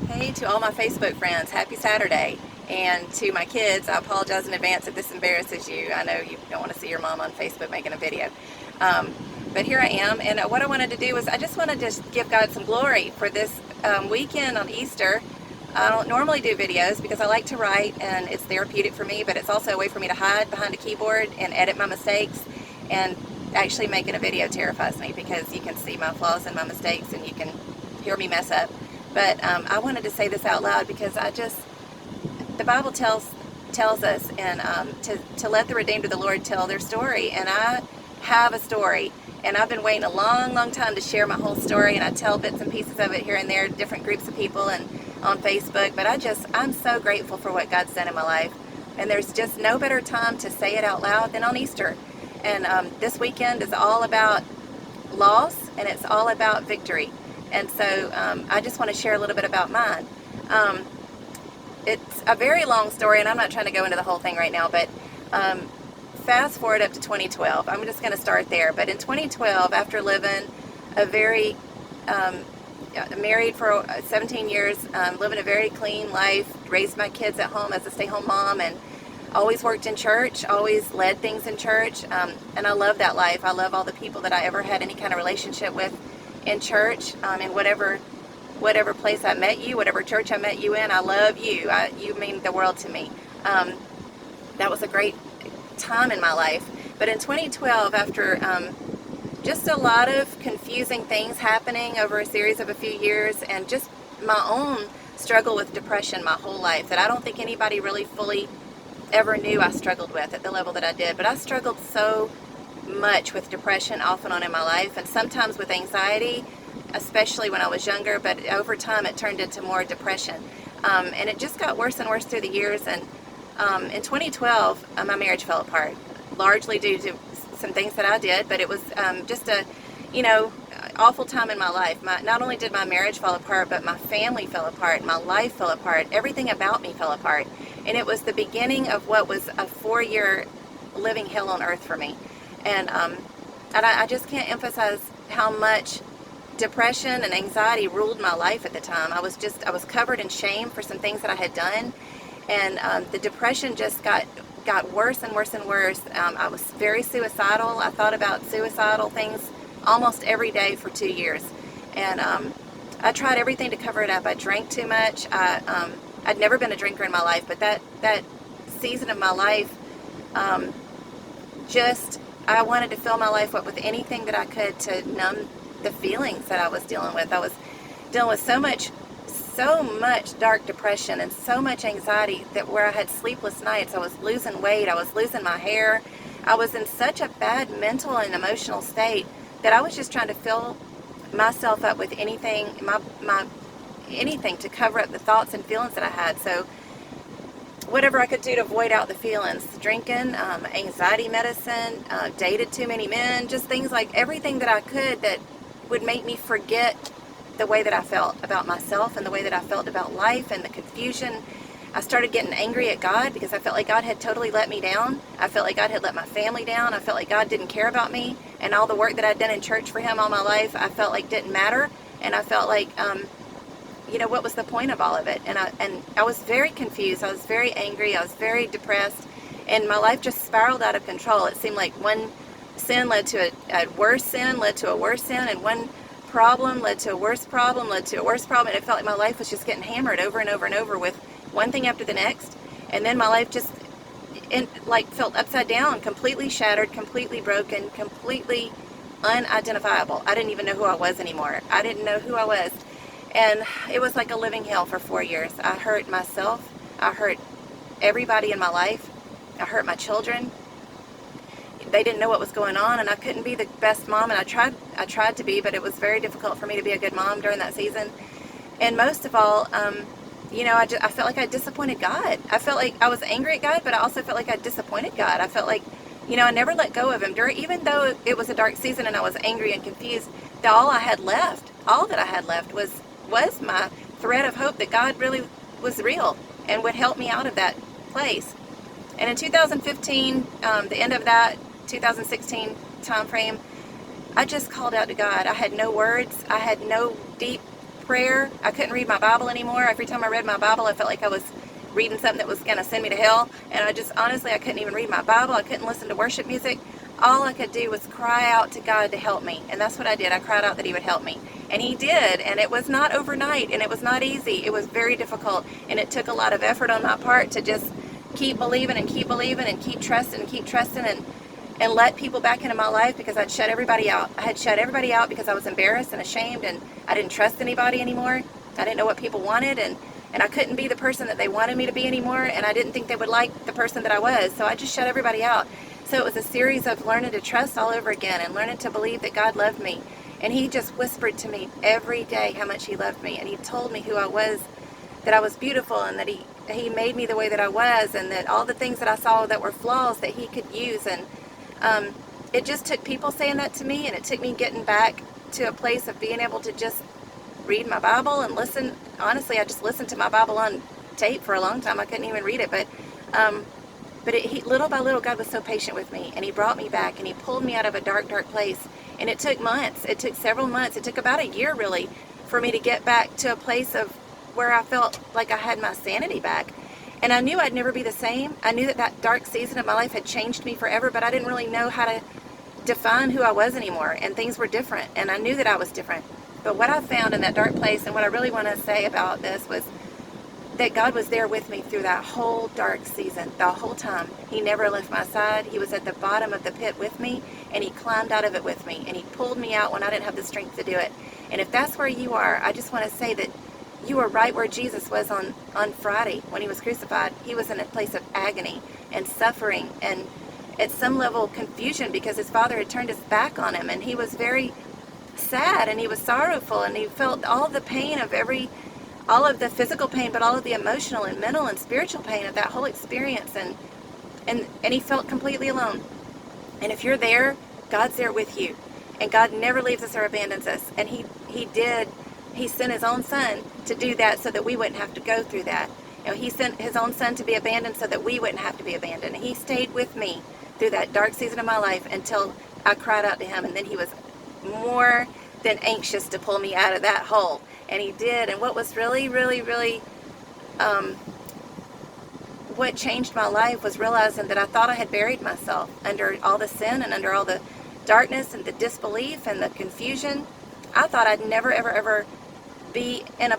Hey to all my Facebook friends, happy Saturday. And to my kids, I apologize in advance if this embarrasses you. I know you don't want to see your mom on Facebook making a video. Um, but here I am, and what I wanted to do was I just want to just give God some glory for this weekend on Easter. I don't normally do videos because I like to write and it's therapeutic for me, but it's also a way for me to hide behind a keyboard and edit my mistakes. And actually making a video terrifies me because you can see my flaws and my mistakes and you can hear me mess up. But I wanted to say this out loud because the Bible tells us and to let the redeemed of the Lord tell their story. And I have a story, and I've been waiting a long time to share my whole story, and I tell bits and pieces of it here and there to different groups of people and on Facebook. But I'm so grateful for what God's done in my life. And there's just no better time to say it out loud than on Easter. And this weekend is all about loss, and it's all about victory. And so I just want to share a little bit about mine. It's a very long story, and I'm not trying to go into the whole thing right now, but fast forward up to 2012. I'm just going to start there. But in 2012, after living a very, married for 17 years, living a very clean life, raised my kids at home as a stay-home mom, and always worked in church, always led things in church, and I love that life. I love all the people that I ever had any kind of relationship with in church, in whatever place I met you, whatever church I met you in. I love you. You mean the world to me. That was a great time in my life. But in 2012, after just a lot of confusing things happening over a series of a few years, and just my own struggle with depression my whole life that I don't think anybody really fully ever knew I struggled with at the level that I did. But I struggled so much with depression off and on in my life, and sometimes with anxiety, especially when I was younger, but over time it turned into more depression, and it just got worse and worse through the years. And in 2012 my marriage fell apart, largely due to some things that I did, but it was just a awful time in my life. Not only did my marriage fall apart, but my family fell apart, my life fell apart, everything about me fell apart, and it was the beginning of what was a 4-year living hell on earth for me. And I just can't emphasize how much depression and anxiety ruled my life at the time. I was covered in shame for some things that I had done, and the depression just got worse and worse and worse. I was very suicidal. I thought about suicidal things almost every day for 2 years, and I tried everything to cover it up. I drank too much. I'd never been a drinker in my life, but that season of my life, I wanted to fill my life up with anything that I could to numb the feelings that I was dealing with. I was dealing with so much dark depression and so much anxiety that where I had sleepless nights. I was losing weight. I was losing my hair. I was in such a bad mental and emotional state that I was just trying to fill myself up with anything, anything to cover up the thoughts and feelings that I had. So whatever I could do to void out the feelings, drinking, anxiety medicine, dated too many men, just things like everything that I could that would make me forget the way that I felt about myself and the way that I felt about life and the confusion. I started getting angry at God because I felt like God had totally let me down. I felt like God had let my family down. I felt like God didn't care about me, and all the work that I'd done in church for Him all my life, I felt like didn't matter. And I felt like, what was the point of all of it? And I was very confused. I was very angry. I was very depressed, and my life just spiraled out of control. It seemed like one sin led to a worse sin, led to a worse sin, and one problem led to a worse problem, led to a worse problem. And it felt like my life was just getting hammered over and over and over with one thing after the next. And then my life just felt upside down, completely shattered, completely broken, completely unidentifiable. I didn't even know who I was anymore. I didn't know who I was. And it was like a living hell for 4 years. I hurt myself. I hurt everybody in my life. I hurt my children. They didn't know what was going on, and I couldn't be the best mom, and I tried to be, but it was very difficult for me to be a good mom during that season. And most of all, I felt like I disappointed God. I felt like I was angry at God, but I also felt like I disappointed God. I felt like, I never let go of Him. Even though it was a dark season and I was angry and confused, all that I had left was my thread of hope that God really was real and would help me out of that place. And in 2015, the end of that 2016 time frame, I just called out to God. I had no words. I had no deep prayer. I couldn't read my Bible anymore. Every time I read my Bible, I felt like I was reading something that was going to send me to hell. And I just, honestly, I couldn't even read my Bible. I couldn't listen to worship music. All I could do was cry out to God to help me. And that's what I did. I cried out that he would help me. And he did. And it was not overnight. And it was not easy. It was very difficult. And it took a lot of effort on my part to just keep believing and keep believing and keep trusting and let people back into my life, because I'd shut everybody out. I had shut everybody out because I was embarrassed and ashamed, and I didn't trust anybody anymore. I didn't know what people wanted, and I couldn't be the person that they wanted me to be anymore, and I didn't think they would like the person that I was. So I just shut everybody out. So it was a series of learning to trust all over again and learning to believe that God loved me. And he just whispered to me every day how much he loved me. And he told me who I was, that I was beautiful, and that he made me the way that I was, and that all the things that I saw that were flaws that he could use. And it just took people saying that to me, and it took me getting back to a place of being able to just read my Bible and listen. Honestly, I just listened to my Bible on tape for a long time. I couldn't even read it, but little by little, God was so patient with me, and he brought me back, and he pulled me out of a dark, dark place. And it took months. It took several months. It took about a year, really, for me to get back to a place of where I felt like I had my sanity back. And I knew I'd never be the same. I knew that that dark season of my life had changed me forever, but I didn't really know how to define who I was anymore. And things were different, and I knew that I was different. But what I found in that dark place, and what I really want to say about this, was that God was there with me through that whole dark season, the whole time. He never left my side. He was at the bottom of the pit with me, and he climbed out of it with me, and he pulled me out when I didn't have the strength to do it. And if that's where you are, I just want to say that you are right where Jesus was on Friday when he was crucified. He was in a place of agony and suffering, and at some level confusion, because his Father had turned his back on him, and he was very sad, and he was sorrowful, and he felt all the pain of all of the physical pain, but all of the emotional and mental and spiritual pain of that whole experience, and he felt completely alone. And if you're there, God's there with you, and God never leaves us or abandons us. And he sent his own son to do that so that we wouldn't have to go through that. You know, he sent his own son to be abandoned so that we wouldn't have to be abandoned. And he stayed with me through that dark season of my life until I cried out to him, and then he was more than anxious to pull me out of that hole. And he did. And what was really, really, really what changed my life was realizing that I thought I had buried myself under all the sin and under all the darkness and the disbelief and the confusion. I thought I'd never, ever, ever be in a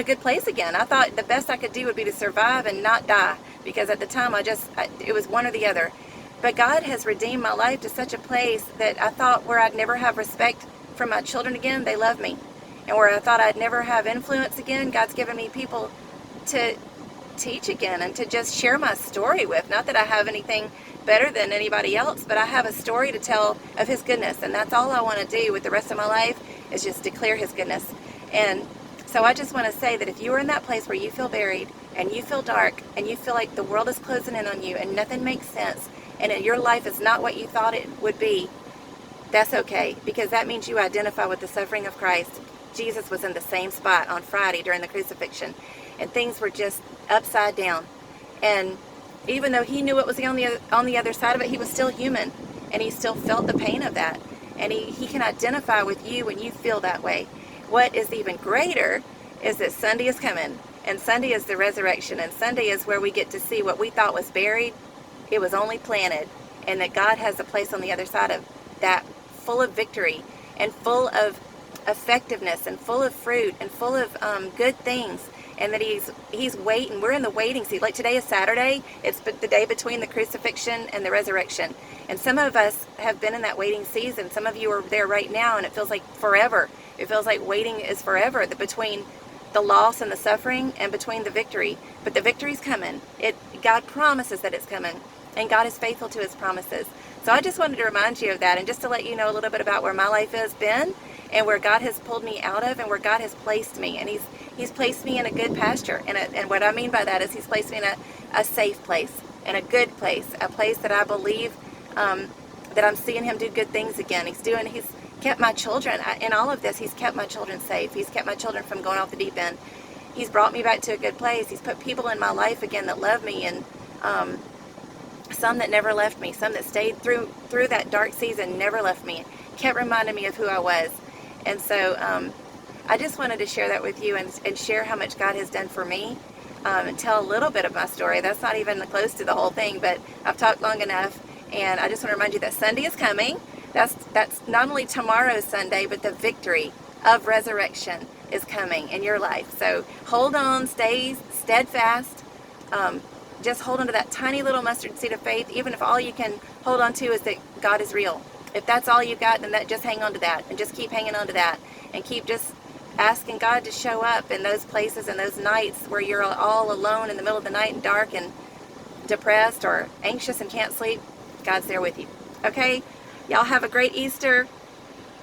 good place again. I thought the best I could do would be to survive and not die, because at the time it was one or the other. But God has redeemed my life to such a place that I thought where I'd never have respect for my children again, they love me. And where I thought I'd never have influence again, God's given me people to teach again and to just share my story with. Not that I have anything better than anybody else, but I have a story to tell of his goodness, and that's all I want to do with the rest of my life, is just declare his goodness. And so I just want to say that if you are in that place where you feel buried and you feel dark and you feel like the world is closing in on you and nothing makes sense, and your life is not what you thought it would be, that's okay, because that means you identify with the suffering of Christ. Jesus was in the same spot on Friday during the crucifixion, and things were just upside down. And even though he knew what was on the other side of it, he was still human, and he still felt the pain of that. And he can identify with you when you feel that way. What is even greater is that Sunday is coming, and Sunday is the resurrection, and Sunday is where we get to see what we thought was buried. It was only planted, and that God has a place on the other side of that, full of victory and full of effectiveness and full of fruit and full of good things, and that he's waiting. We're in the waiting seat. Like today is Saturday. It's the day between the crucifixion and the resurrection. And some of us have been in that waiting season. Some of you are there right now, and it feels like forever. It feels like waiting is forever, between the loss and the suffering and between the victory. But the victory's coming. God promises that it's coming, and God is faithful to his promises. So I just wanted to remind you of that, and just to let you know a little bit about where my life has been and where God has pulled me out of and where God has placed me. And he's placed me in a good pasture. And what I mean by that is he's placed me in a safe place, in a good place, a place that I believe that I'm seeing him do good things again. He's kept my children, in all of this, he's kept my children safe. He's kept my children from going off the deep end. He's brought me back to a good place. He's put people in my life again that love me, and some that never left me, some that stayed through that dark season, never left me, kept reminding me of who I was. And so I just wanted to share that with you and share how much God has done for me, and tell a little bit of my story. That's not even close to the whole thing, but I've talked long enough. And I just want to remind you that Sunday is coming. That's not only tomorrow's Sunday, but the victory of resurrection is coming in your life. So hold on, stay steadfast. Just hold on to that tiny little mustard seed of faith, even if all you can hold on to is that God is real. If that's all you got, then just hang on to that, and just keep hanging on to that, and keep just asking God to show up in those places and those nights where you're all alone in the middle of the night and dark and depressed or anxious and can't sleep. God's there with you. Okay? Y'all have a great Easter.